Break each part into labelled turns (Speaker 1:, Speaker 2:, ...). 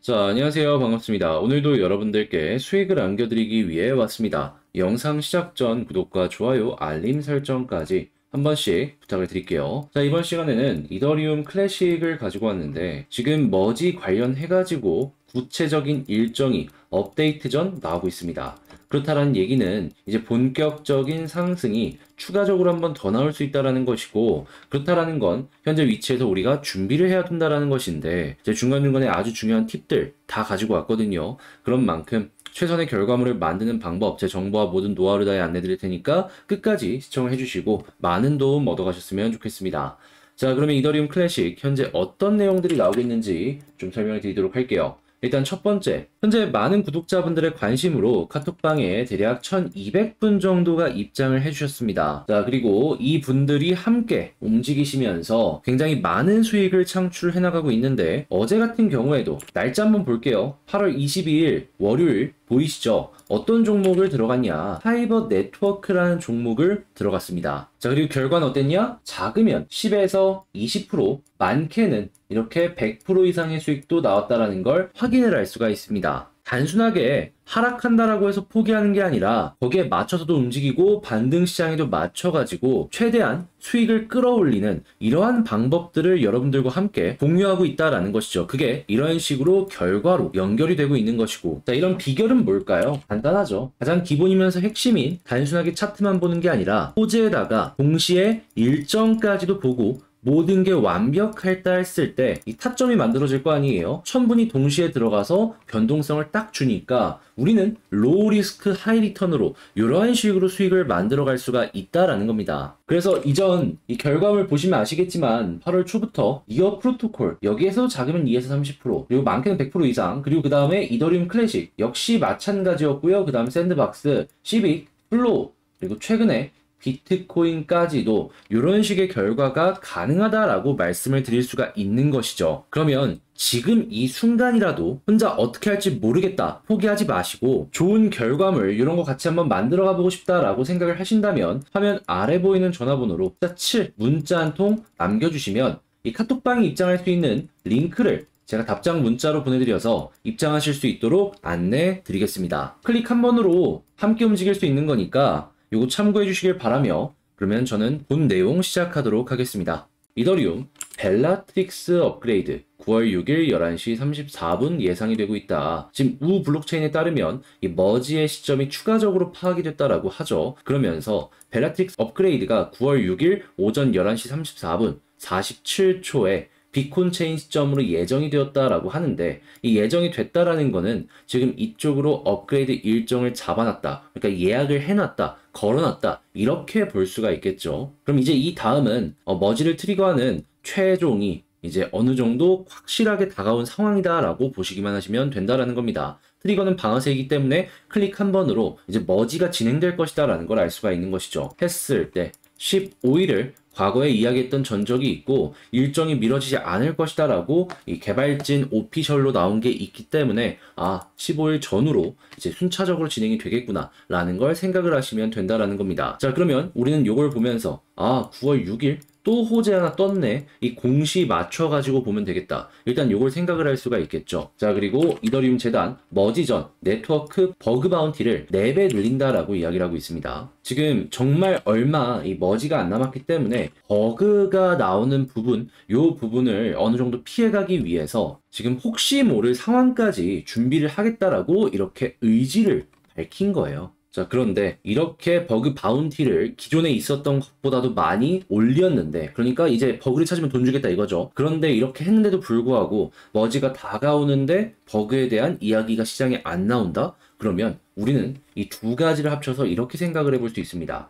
Speaker 1: 자, 안녕하세요. 반갑습니다. 오늘도 여러분들께 수익을 안겨드리기 위해 왔습니다. 영상 시작 전 구독과 좋아요, 알림 설정까지 한 번씩 부탁을 드릴게요. 자, 이번 시간에는 이더리움 클래식을 가지고 왔는데 지금 머지 관련해가지고 구체적인 일정이 업데이트 전 나오고 있습니다. 그렇다는 얘기는 이제 본격적인 상승이 추가적으로 한 번 더 나올 수 있다는 것이고, 그렇다라는 건 현재 위치에서 우리가 준비를 해야 된다는 것인데, 이제 중간중간에 아주 중요한 팁들 다 가지고 왔거든요. 그런 만큼 최선의 결과물을 만드는 방법, 제 정보와 모든 노하우를 다해 안내 드릴 테니까 끝까지 시청을 해주시고 많은 도움 얻어가셨으면 좋겠습니다. 자, 그러면 이더리움 클래식 현재 어떤 내용들이 나오고 있는지 좀 설명을 드리도록 할게요. 일단 첫 번째, 현재 많은 구독자분들의 관심으로 카톡방에 대략 1200분 정도가 입장을 해주셨습니다. 자, 그리고 이 분들이 함께 움직이시면서 굉장히 많은 수익을 창출해 나가고 있는데, 어제 같은 경우에도 날짜 한번 볼게요. 8월 22일 월요일 보이시죠? 어떤 종목을 들어갔냐? 하이버 네트워크라는 종목을 들어갔습니다. 자, 그리고 결과는 어땠냐? 작으면 10에서 20%, 많게는 이렇게 100% 이상의 수익도 나왔다라는 걸 확인을 할 수가 있습니다. 단순하게 하락한다라고 해서 포기하는 게 아니라 거기에 맞춰서도 움직이고 반등 시장에도 맞춰가지고 최대한 수익을 끌어올리는 이러한 방법들을 여러분들과 함께 공유하고 있다라는 것이죠. 그게 이런 식으로 결과로 연결이 되고 있는 것이고, 자, 이런 비결은 뭘까요? 간단하죠. 가장 기본이면서 핵심인 단순하게 차트만 보는 게 아니라 호재에다가 동시에 일정까지도 보고 모든 게 완벽했다 했을 때 이 타점이 만들어질 거 아니에요. 천분이 동시에 들어가서 변동성을 딱 주니까 우리는 로우 리스크 하이 리턴으로 이러한 식으로 수익을 만들어갈 수가 있다라는 겁니다. 그래서 이전 이 결과물 보시면 아시겠지만 8월 초부터 이어 프로토콜 여기에서 작으면 2에서 30% 그리고 많게는 100% 이상, 그리고 그 다음에 이더리움 클래식 역시 마찬가지였고요. 그 다음 샌드박스, 시빅, 플로우, 그리고 최근에 비트코인까지도 이런 식의 결과가 가능하다라고 말씀을 드릴 수가 있는 것이죠. 그러면 지금 이 순간이라도 혼자 어떻게 할지 모르겠다, 포기하지 마시고 좋은 결과물 이런 거 같이 한번 만들어가 보고 싶다라고 생각을 하신다면 화면 아래 보이는 전화번호로 7 문자 한 통 남겨주시면 이 카톡방에 입장할 수 있는 링크를 제가 답장 문자로 보내드려서 입장하실 수 있도록 안내 드리겠습니다. 클릭 한 번으로 함께 움직일 수 있는 거니까 요거 참고해 주시길 바라며, 그러면 저는 본 내용 시작하도록 하겠습니다. 이더리움 벨라트릭스 업그레이드 9월 6일 11시 34분 예상이 되고 있다. 지금 우 블록체인에 따르면 이 머지의 시점이 추가적으로 파악이 됐다라고 하죠. 그러면서 벨라트릭스 업그레이드가 9월 6일 오전 11시 34분 47초에 비콘 체인 시점으로 예정이 되었다라고 하는데, 이 예정이 됐다라는 거는 지금 이쪽으로 업그레이드 일정을 잡아놨다, 그러니까 예약을 해놨다, 걸어놨다, 이렇게 볼 수가 있겠죠. 그럼 이제 이 다음은 머지를 트리거하는 최종이 이제 어느 정도 확실하게 다가온 상황이다라고 보시기만 하시면 된다라는 겁니다. 트리거는 방아쇠이기 때문에 클릭 한 번으로 이제 머지가 진행될 것이다라는 걸 알 수가 있는 것이죠. 했을 때 15일을 과거에 이야기했던 전적이 있고 일정이 미뤄지지 않을 것이다 라고 이 개발진 오피셜로 나온 게 있기 때문에 15일 전후로 이제 순차적으로 진행이 되겠구나 라는 걸 생각을 하시면 된다라는 겁니다. 자, 그러면 우리는 요걸 보면서 9월 6일 또 호재 하나 떴네, 이 공시 맞춰가지고 보면 되겠다, 일단 요걸 생각을 할 수가 있겠죠. 자, 그리고 이더리움 재단 머지전 네트워크 버그 바운티를 4배 늘린다라고 이야기를 하고 있습니다. 지금 정말 얼마 이 머지가 안 남았기 때문에 버그가 나오는 부분, 요 부분을 어느 정도 피해가기 위해서 지금 혹시 모를 상황까지 준비를 하겠다라고 이렇게 의지를 밝힌 거예요. 자, 그런데 이렇게 버그 바운티를 기존에 있었던 것보다도 많이 올렸는데, 그러니까 이제 버그를 찾으면 돈 주겠다 이거죠. 그런데 이렇게 했는데도 불구하고 머지가 다가오는데 버그에 대한 이야기가 시장에 안 나온다? 그러면 우리는 이 두 가지를 합쳐서 이렇게 생각을 해볼 수 있습니다.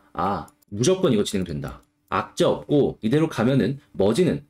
Speaker 1: 무조건 이거 진행된다, 악재 없고 이대로 가면은 머지는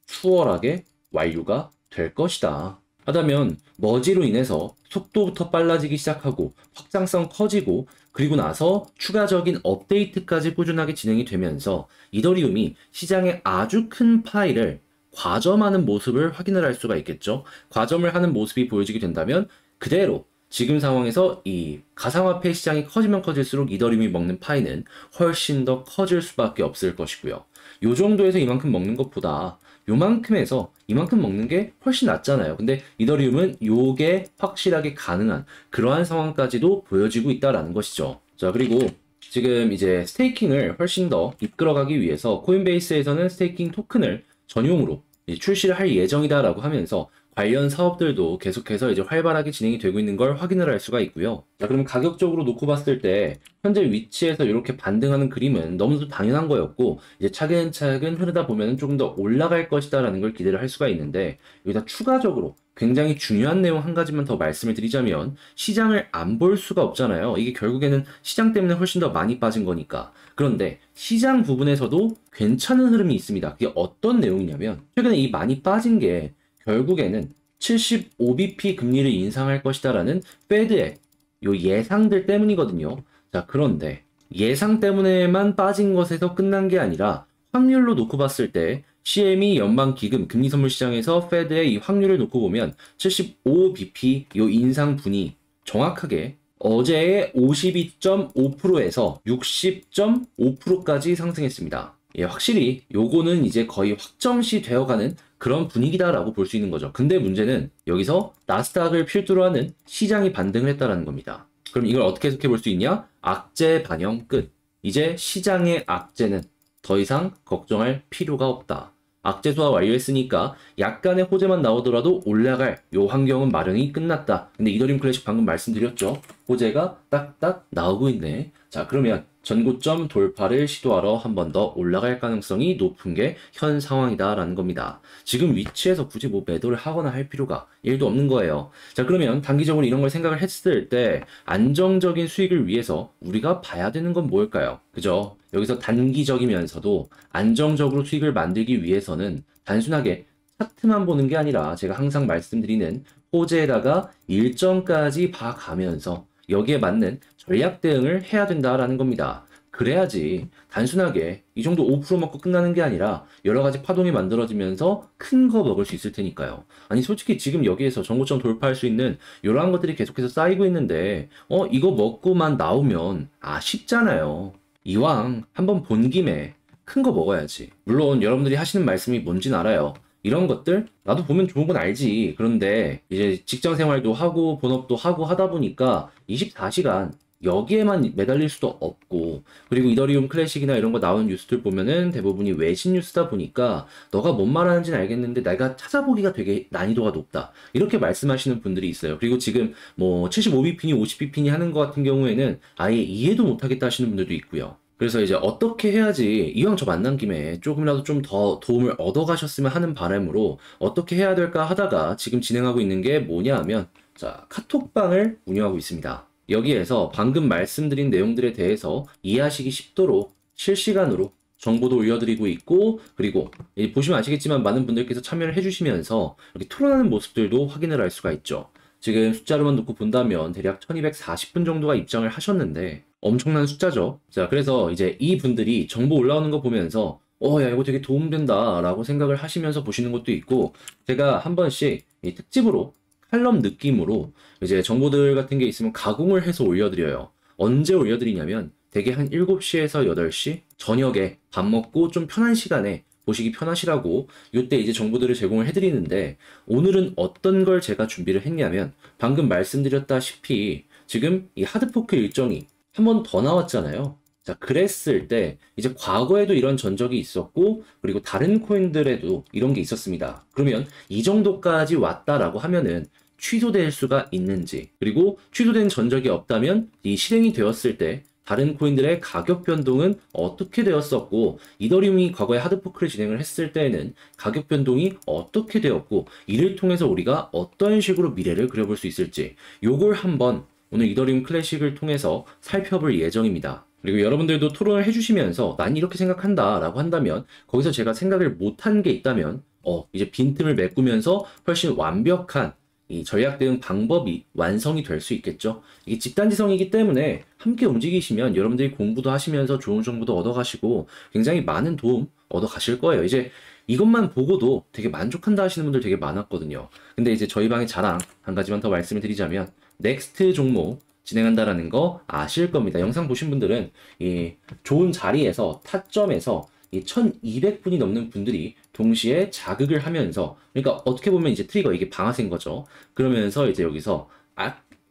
Speaker 1: 수월하게 완료가 될 것이다 하다면, 머지로 인해서 속도부터 빨라지기 시작하고 확장성 커지고 그리고 나서 추가적인 업데이트까지 꾸준하게 진행이 되면서 이더리움이 시장에 아주 큰 파일을 과점하는 모습을 확인을 할 수가 있겠죠. 과점을 하는 모습이 보여지게 된다면 그대로 지금 상황에서 이 가상화폐 시장이 커지면 커질수록 이더리움이 먹는 파이는 훨씬 더 커질 수밖에 없을 것이고요. 요 정도에서 이만큼 먹는 것보다 요만큼에서 이만큼 먹는 게 훨씬 낫잖아요. 근데 이더리움은 요게 확실하게 가능한 그러한 상황까지도 보여지고 있다라는 것이죠. 자, 그리고 지금 이제 스테이킹을 훨씬 더 이끌어가기 위해서 코인베이스에서는 스테이킹 토큰을 전용으로 출시를 할 예정이다라고 하면서 관련 사업들도 계속해서 이제 활발하게 진행이 되고 있는 걸 확인을 할 수가 있고요. 자, 그럼 가격적으로 놓고 봤을 때 현재 위치에서 이렇게 반등하는 그림은 너무도 당연한 거였고, 이제 차근차근 흐르다 보면 조금 더 올라갈 것이다라는 걸 기대를 할 수가 있는데, 여기다 추가적으로 굉장히 중요한 내용 한 가지만 더 말씀을 드리자면, 시장을 안 볼 수가 없잖아요. 이게 결국에는 시장 때문에 훨씬 더 많이 빠진 거니까. 그런데 시장 부분에서도 괜찮은 흐름이 있습니다. 그게 어떤 내용이냐면, 최근에 이 많이 빠진 게 결국에는 75bp 금리를 인상할 것이다라는 페드의 요 예상들 때문이거든요. 자, 그런데 예상 때문에만 빠진 것에서 끝난 게 아니라 확률로 놓고 봤을 때 CME 연방기금 금리선물시장에서 페드의 이 확률을 놓고 보면 75bp 요 인상분이 정확하게 어제의 52.5%에서 60.5%까지 상승했습니다. 예, 확실히 요거는 이제 거의 확정시 되어가는 그런 분위기다라고 볼 수 있는 거죠. 근데 문제는 여기서 나스닥을 필두로 하는 시장이 반등을 했다라는 겁니다. 그럼 이걸 어떻게 해석해 볼 수 있냐? 악재 반영 끝. 이제 시장의 악재는 더 이상 걱정할 필요가 없다. 악재 소화 완료했으니까 약간의 호재만 나오더라도 올라갈 요 환경은 마련이 끝났다. 근데 이더리움 클래식 방금 말씀드렸죠. 호재가 딱딱 나오고 있네. 자, 그러면 전고점 돌파를 시도하러 한 번 더 올라갈 가능성이 높은 게 현 상황이다라는 겁니다. 지금 위치에서 굳이 뭐 매도를 하거나 할 필요가 1도 없는 거예요. 자, 그러면 단기적으로 이런 걸 생각을 했을 때 안정적인 수익을 위해서 우리가 봐야 되는 건 뭘까요? 그죠? 여기서 단기적이면서도 안정적으로 수익을 만들기 위해서는 단순하게 차트만 보는 게 아니라 제가 항상 말씀드리는 호재에다가 일정까지 봐가면서 여기에 맞는 전략 대응을 해야 된다라는 겁니다. 그래야지 단순하게 이 정도 5% 먹고 끝나는 게 아니라 여러 가지 파동이 만들어지면서 큰 거 먹을 수 있을 테니까요. 아니 솔직히 지금 여기에서 전고점 돌파할 수 있는 이러한 것들이 계속해서 쌓이고 있는데 이거 먹고만 나오면 아쉽잖아요. 이왕 한번 본 김에 큰 거 먹어야지. 물론 여러분들이 하시는 말씀이 뭔진 알아요. 이런 것들 나도 보면 좋은 건 알지. 그런데 이제 직장 생활도 하고 본업도 하고 하다 보니까 24시간 여기에만 매달릴 수도 없고, 그리고 이더리움 클래식이나 이런 거 나오는 뉴스들 보면은 대부분이 외신 뉴스다 보니까 너가 뭔 말하는지는 알겠는데 내가 찾아보기가 되게 난이도가 높다, 이렇게 말씀하시는 분들이 있어요. 그리고 지금 뭐 75bp니 50bp니 하는 것 같은 경우에는 아예 이해도 못하겠다 하시는 분들도 있고요. 그래서 이제 어떻게 해야지 이왕 저 만난 김에 조금이라도 좀 더 도움을 얻어가셨으면 하는 바람으로 어떻게 해야 될까 하다가 지금 진행하고 있는 게 뭐냐 하면, 자, 카톡방을 운영하고 있습니다. 여기에서 방금 말씀드린 내용들에 대해서 이해하시기 쉽도록 실시간으로 정보도 올려드리고 있고, 그리고 보시면 아시겠지만 많은 분들께서 참여를 해주시면서 이렇게 토론하는 모습들도 확인을 할 수가 있죠. 지금 숫자로만 놓고 본다면 대략 1240분 정도가 입장을 하셨는데 엄청난 숫자죠. 자, 그래서 이제 이 분들이 정보 올라오는 거 보면서 야, 이거 되게 도움된다 라고 생각을 하시면서 보시는 것도 있고, 제가 한 번씩 이 특집으로 칼럼 느낌으로 이제 정보들 같은 게 있으면 가공을 해서 올려드려요. 언제 올려드리냐면 대개 한 7시에서 8시 저녁에 밥 먹고 좀 편한 시간에 보시기 편하시라고 이때 이제 정보들을 제공을 해드리는데, 오늘은 어떤 걸 제가 준비를 했냐면 방금 말씀드렸다시피 지금 이 하드포크 일정이 한 번 더 나왔잖아요. 자, 그랬을 때 이제 과거에도 이런 전적이 있었고, 그리고 다른 코인들에도 이런 게 있었습니다. 그러면 이 정도까지 왔다라고 하면은 취소될 수가 있는지, 그리고 취소된 전적이 없다면 이 실행이 되었을 때 다른 코인들의 가격 변동은 어떻게 되었었고, 이더리움이 과거에 하드포크를 진행을 했을 때에는 가격 변동이 어떻게 되었고, 이를 통해서 우리가 어떤 식으로 미래를 그려볼 수 있을지, 요걸 한번 오늘 이더리움 클래식을 통해서 살펴볼 예정입니다. 그리고 여러분들도 토론을 해주시면서 난 이렇게 생각한다 라고 한다면, 거기서 제가 생각을 못한 게 있다면 이제 빈틈을 메꾸면서 훨씬 완벽한 이 전략 대응 방법이 완성이 될 수 있겠죠. 이게 집단지성이기 때문에 함께 움직이시면 여러분들이 공부도 하시면서 좋은 정보도 얻어가시고 굉장히 많은 도움 얻어가실 거예요. 이제 이것만 보고도 되게 만족한다 하시는 분들 되게 많았거든요. 근데 이제 저희 방의 자랑 한 가지만 더 말씀을 드리자면, 넥스트 종목 진행한다라는 거 아실 겁니다. 영상 보신 분들은 이 좋은 자리에서 타점에서 이 1200분이 넘는 분들이 동시에 자극을 하면서, 그러니까 어떻게 보면 이제 트리거 이게 방아쇠인 거죠. 그러면서 이제 여기서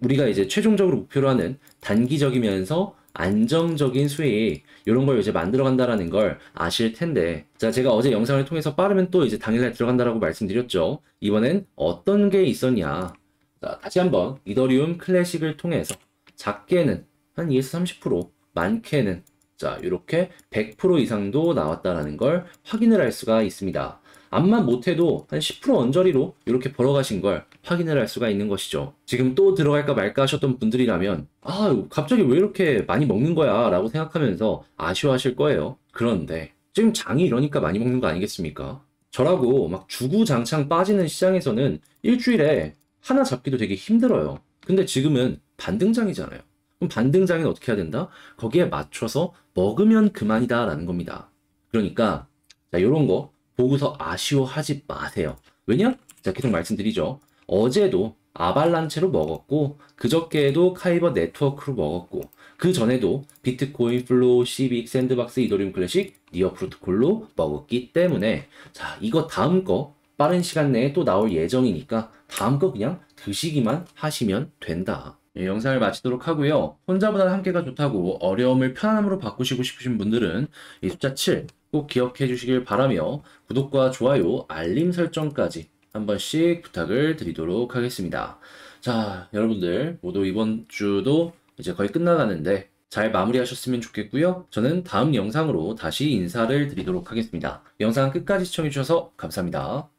Speaker 1: 우리가 이제 최종적으로 목표로 하는 단기적이면서 안정적인 수익, 이런 걸 이제 만들어 간다라는 걸 아실 텐데, 자, 제가 어제 영상을 통해서 빠르면 또 이제 당일날 들어간다라고 말씀드렸죠. 이번엔 어떤 게 있었냐. 자, 다시 한번 이더리움 클래식을 통해서 작게는 한 2에서 30%, 많게는 자, 이렇게 100% 이상도 나왔다라는 걸 확인을 할 수가 있습니다. 암만 못해도 한 10% 언저리로 이렇게 벌어가신 걸 확인을 할 수가 있는 것이죠. 지금 또 들어갈까 말까 하셨던 분들이라면 갑자기 왜 이렇게 많이 먹는 거야 라고 생각하면서 아쉬워하실 거예요. 그런데 지금 장이 이러니까 많이 먹는 거 아니겠습니까? 저라고 막 주구장창 빠지는 시장에서는 일주일에 하나 잡기도 되게 힘들어요. 근데 지금은 반등장이잖아요. 그럼 반등장에는 어떻게 해야 된다? 거기에 맞춰서 먹으면 그만이다 라는 겁니다. 그러니까 자, 이런 거 보고서 아쉬워하지 마세요. 왜냐? 자, 계속 말씀드리죠. 어제도 아발란체로 먹었고, 그저께에도 카이버 네트워크로 먹었고, 그 전에도 비트코인, 플로우, 시빅, 샌드박스, 이더리움 클래식, 니어 프로토콜로 먹었기 때문에, 자, 이거 다음 거 빠른 시간 내에 또 나올 예정이니까 다음 거 그냥 드시기만 하시면 된다. 영상을 마치도록 하고요. 혼자보다 함께가 좋다고 어려움을 편안함으로 바꾸시고 싶으신 분들은 이 숫자 7 꼭 기억해 주시길 바라며 구독과 좋아요, 알림 설정까지 한 번씩 부탁을 드리도록 하겠습니다. 자, 여러분들 모두 이번 주도 이제 거의 끝나가는데 잘 마무리하셨으면 좋겠고요. 저는 다음 영상으로 다시 인사를 드리도록 하겠습니다. 영상 끝까지 시청해 주셔서 감사합니다.